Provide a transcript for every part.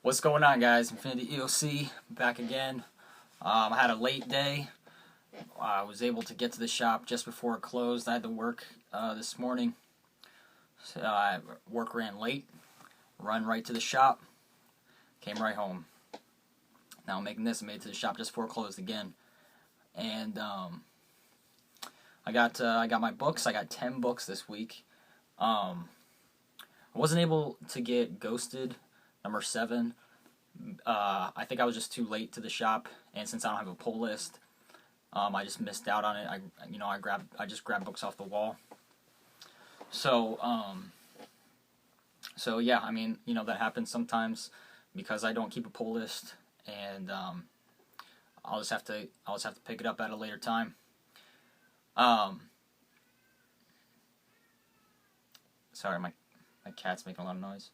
What's going on, guys? Infinity EOC back again. I had a late day. I was able to get to the shop just before it closed. I had to work this morning. So, work ran late. Run right to the shop. Came right home. Now I'm making this. I made it to the shop just before it closed again. And I got my books. I got 10 books this week. I wasn't able to get Ghosted number 7. I think I was just too late to the shop, and since I don't have a pull list, I just missed out on it. I just grabbed books off the wall. So yeah, I mean, that happens sometimes because I don't keep a pull list, and I'll just have to pick it up at a later time. Sorry, my cat's making a lot of noise.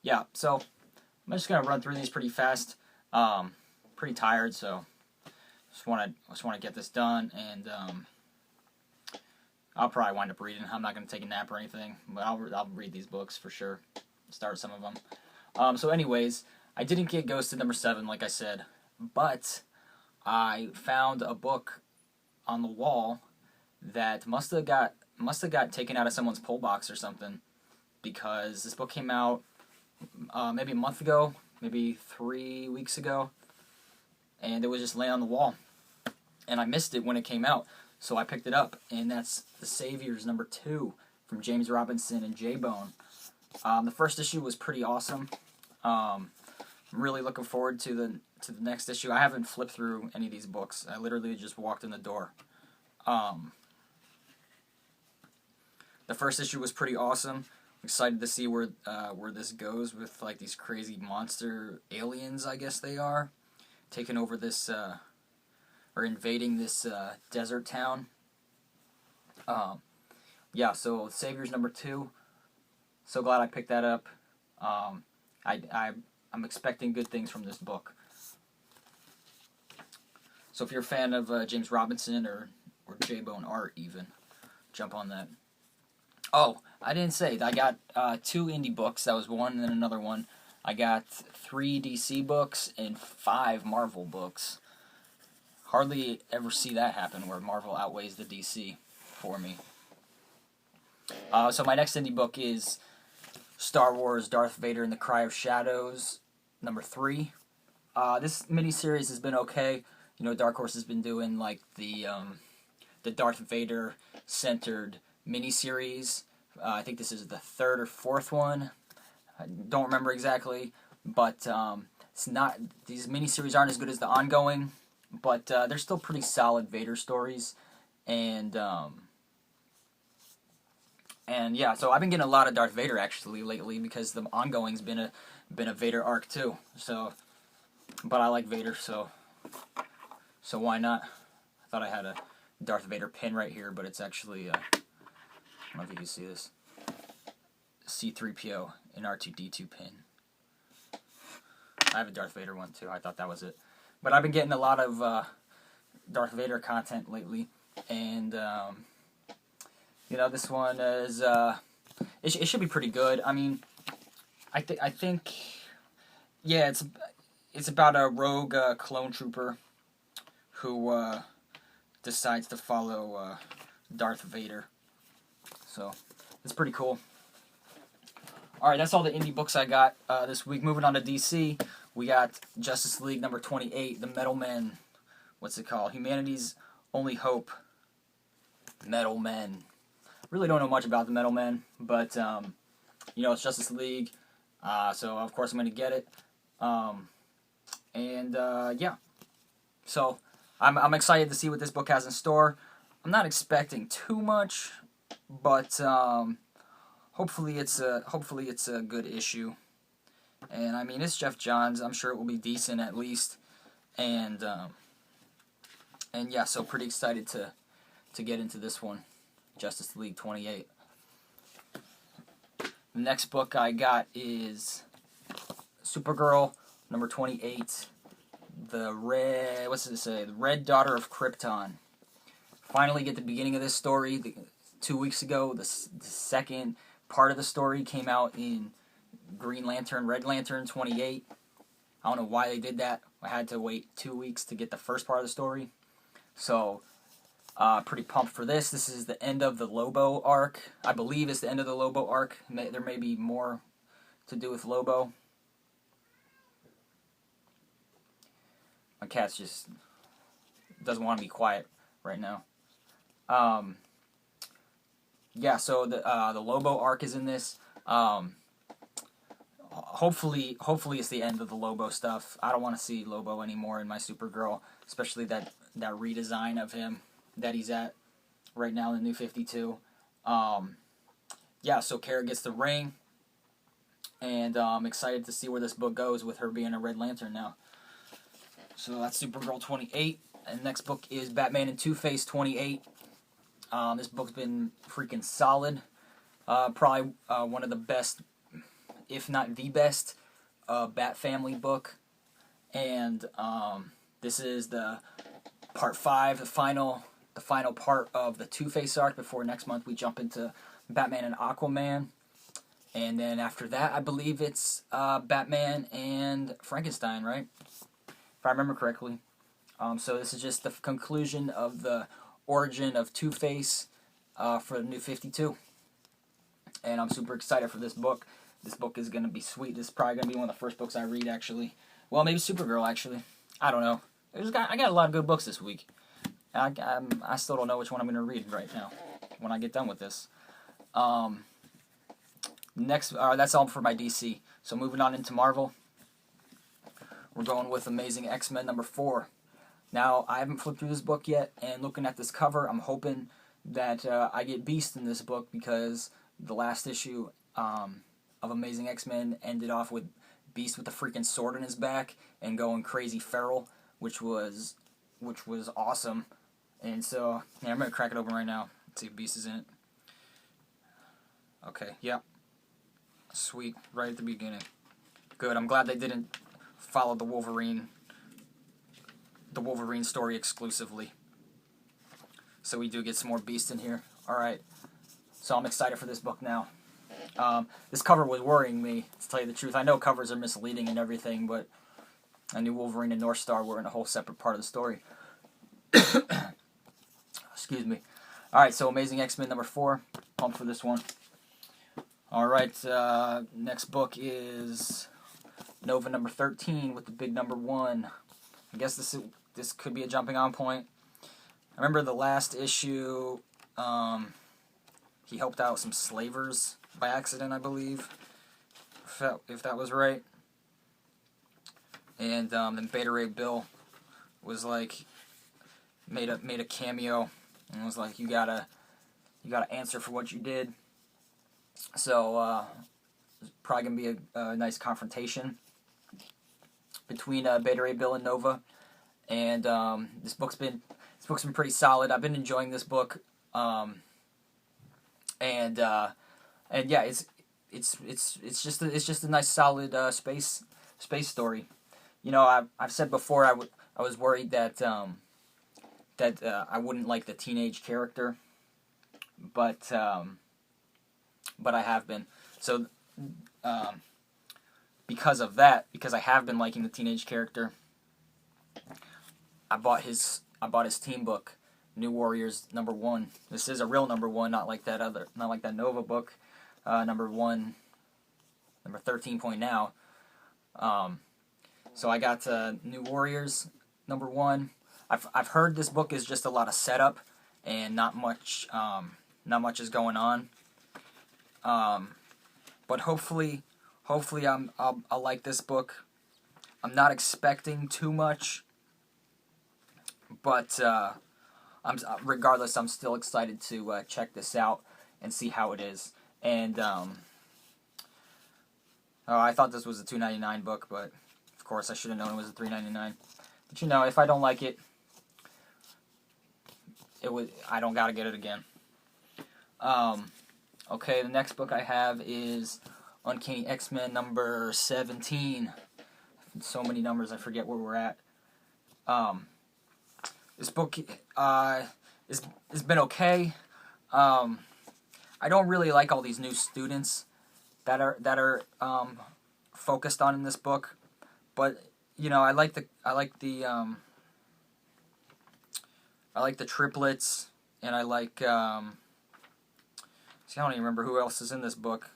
Yeah, so I'm just gonna run through these pretty fast. Pretty tired, so just wanna get this done, and I'll probably wind up reading. I'm not gonna take a nap or anything, but I'll read these books for sure. Start some of them. So anyways, I didn't get Ghosted number 7, like I said, but I found a book on the wall that must have got taken out of someone's pull box or something, because this book came out maybe a month ago, maybe 3 weeks ago, and it was just laying on the wall, and I missed it when it came out, so I picked it up, and that's The Saviors number 2 from James Robinson and J-Bone. The first issue was pretty awesome. I'm really looking forward to the next issue. I haven't flipped through any of these books. I literally just walked in the door. The first issue was pretty awesome. Excited to see where this goes with like these crazy monster aliens, I guess they are, taking over this or invading this desert town. Yeah, so Saviors number 2. So glad I picked that up. I'm expecting good things from this book. So if you're a fan of James Robinson or J-Bone art, even jump on that. Oh, I didn't say, I got 2 indie books. That was one and then another one. I got 3 DC books and 5 Marvel books. Hardly ever see that happen where Marvel outweighs the DC for me. So my next indie book is Star Wars Darth Vader and the Cry of Shadows number 3. This miniseries has been okay. Dark Horse has been doing like the Darth Vader centered miniseries. I think this is the 3rd or 4th one. I don't remember exactly, but it's not. These miniseries aren't as good as the ongoing, but they're still pretty solid Vader stories, and yeah. So I've been getting a lot of Darth Vader actually lately because the ongoing's been a Vader arc too. So, but I like Vader, so why not? I thought I had a Darth Vader pin right here, but it's actually I don't know if you can see this. C-3PO and R2-D2 pin. I have a Darth Vader one too. I thought that was it. But I've been getting a lot of Darth Vader content lately, and this one is it should be pretty good. I mean, I think yeah, it's about a rogue clone trooper who decides to follow Darth Vader. So, it's pretty cool. Alright, that's all the indie books I got this week. Moving on to DC, we got Justice League number 28, The Metal Men. What's it called? Humanity's Only Hope. Metal Men. Really don't know much about the Metal Men, but, it's Justice League, so of course I'm going to get it. Yeah. So, I'm excited to see what this book has in store. I'm not expecting too much, but hopefully it's a good issue. And I mean, it's Jeff Johns. I'm sure it will be decent at least. And yeah, so pretty excited to get into this one, Justice League 28. The next book I got is Supergirl number 28. The Red Daughter of Krypton. Finally get the beginning of this story. 2 weeks ago. The second part of the story came out in Green Lantern, Red Lantern 28. I don't know why they did that. I had to wait 2 weeks to get the first part of the story. So, pretty pumped for this. This is the end of the Lobo arc. I believe it's the end of the Lobo arc. There may be more to do with Lobo. My cat's just doesn't want to be quiet right now. Yeah, so the Lobo arc is in this. Hopefully it's the end of the Lobo stuff. I don't want to see Lobo anymore in my Supergirl, especially that redesign of him that he's at right now in the New 52. Yeah, so Kara gets the ring, and I'm excited to see where this book goes with her being a Red Lantern now. So that's Supergirl 28, and the next book is Batman and Two-Face 28. This book's been freaking solid. Probably one of the best, if not the best, Bat Family book. And this is the part 5, the final part of the Two-Face arc before next month we jump into Batman and Aquaman. And then after that, I believe it's Batman and Frankenstein, right? If I remember correctly. So this is just the conclusion of the origin of Two-Face for the New 52. And I'm super excited for this book. This book is going to be sweet. This is probably going to be one of the first books I read, actually. Well, maybe Supergirl, actually. I don't know. I got a lot of good books this week. I still don't know which one I'm going to read right now when I get done with this. Next, that's all for my DC. So moving on into Marvel. We're going with Amazing X-Men number 4. Now, I haven't flipped through this book yet, and looking at this cover, I'm hoping that I get Beast in this book, because the last issue of Amazing X-Men ended off with Beast with a freaking sword in his back and going crazy feral, which was awesome. And so, yeah, I'm going to crack it open right now. Let's see if Beast is in it. Okay, yeah. Sweet, right at the beginning. Good, I'm glad they didn't follow the Wolverine story exclusively. So we do get some more Beast in here. Alright, so I'm excited for this book now. This cover was worrying me, to tell you the truth. I know covers are misleading and everything, but I knew Wolverine and North Star were in a whole separate part of the story. Excuse me. Alright, so Amazing X-Men number 4. Pumped for this one. Alright, next book is Nova number 13 with the big number 1. I guess this could be a jumping on point. I remember the last issue, he helped out some slavers by accident, I believe, if that was right. And then Beta Ray Bill was like, made a cameo and was like, you gotta answer for what you did. So it's probably gonna be a nice confrontation between Beta Ray Bill and Nova. And this book's been pretty solid. I've been enjoying this book. And yeah, it's just a nice solid space story. You know, I've said before I was worried that I wouldn't like the teenage character, but I have been. So because of that, because I have been liking the teenage character, I bought his team book, New Warriors number 1. This is a real number 1, not like that Nova book, number 1, number 13 point now. So I got New Warriors number 1. I've heard this book is just a lot of setup and not much is going on. But hopefully I'll like this book. I'm not expecting too much, but regardless, I'm still excited to check this out and see how it is. And I thought this was a $2.99 book, but of course I should have known it was a $3.99. But you know, if I don't like it, I don't gotta get it again. Okay, the next book I have is Uncanny XMen number 17. So many numbers, I forget where we're at. This book has been okay. I don't really like all these new students that are focused on in this book, but you know, I like the triplets, and I like see, I don't even remember who else is in this book.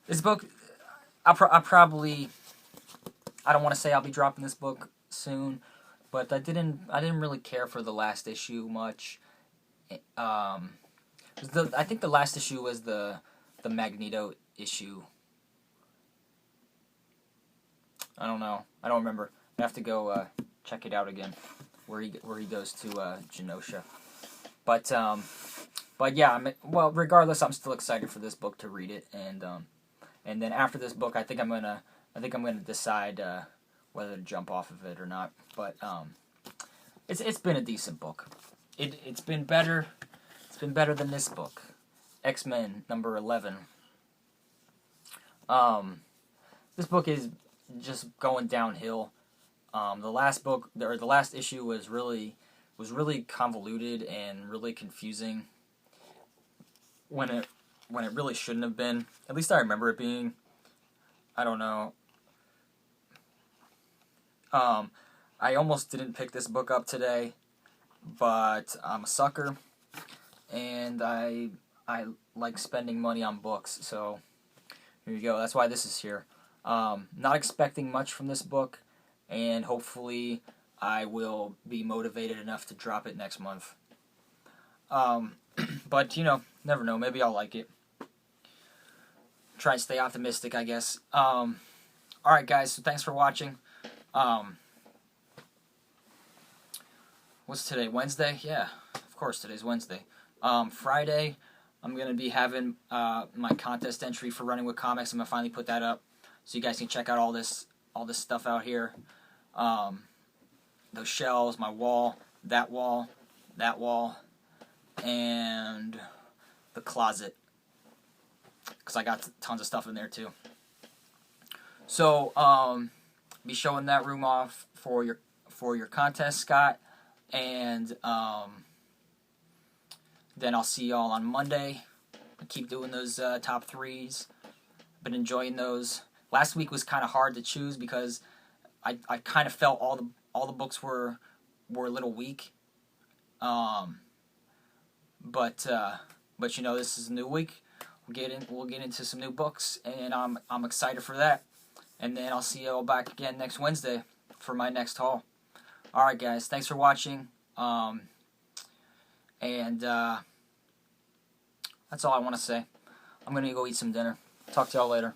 This book, I don't want to say I'll be dropping this book soon, but I didn't really care for the last issue much. I think the last issue was the Magneto issue. I don't know. I don't remember. I have to go check it out again, where he goes to Genosha. But yeah. Well, regardless, I'm still excited for this book to read it, and then after this book, I think I'm gonna decide whether to jump off of it or not. But it's been a decent book. It's been better. It's been better than this book, X-Men number 11. This book is just going downhill. The last issue was really convoluted and really confusing when it really shouldn't have been. At least I remember it being. I don't know. I almost didn't pick this book up today, but I'm a sucker, and I like spending money on books, so here you go. That's why this is here. Not expecting much from this book, and hopefully I will be motivated enough to drop it next month. But, you know, never know. Maybe I'll like it. Try and stay optimistic, I guess. Alright, guys, so thanks for watching. What's today? Wednesday? Yeah, of course, today's Wednesday. Friday, I'm going to be having my contest entry for Running with Comics. I'm going to finally put that up so you guys can check out all this stuff out here. Those shelves, my wall, that wall, and the closet, because I got tons of stuff in there too. So be showing that room off for your contest, Scott, and then I'll see y'all on Monday. I keep doing those top threes. Been enjoying those. Last week was kind of hard to choose because I kind of felt all the books were a little weak. But you know, this is a new week. We'll get into some new books, and I'm excited for that. And then I'll see you all back again next Wednesday for my next haul. All right, guys, thanks for watching. And that's all I want to say. I'm gonna go eat some dinner. Talk to y'all later.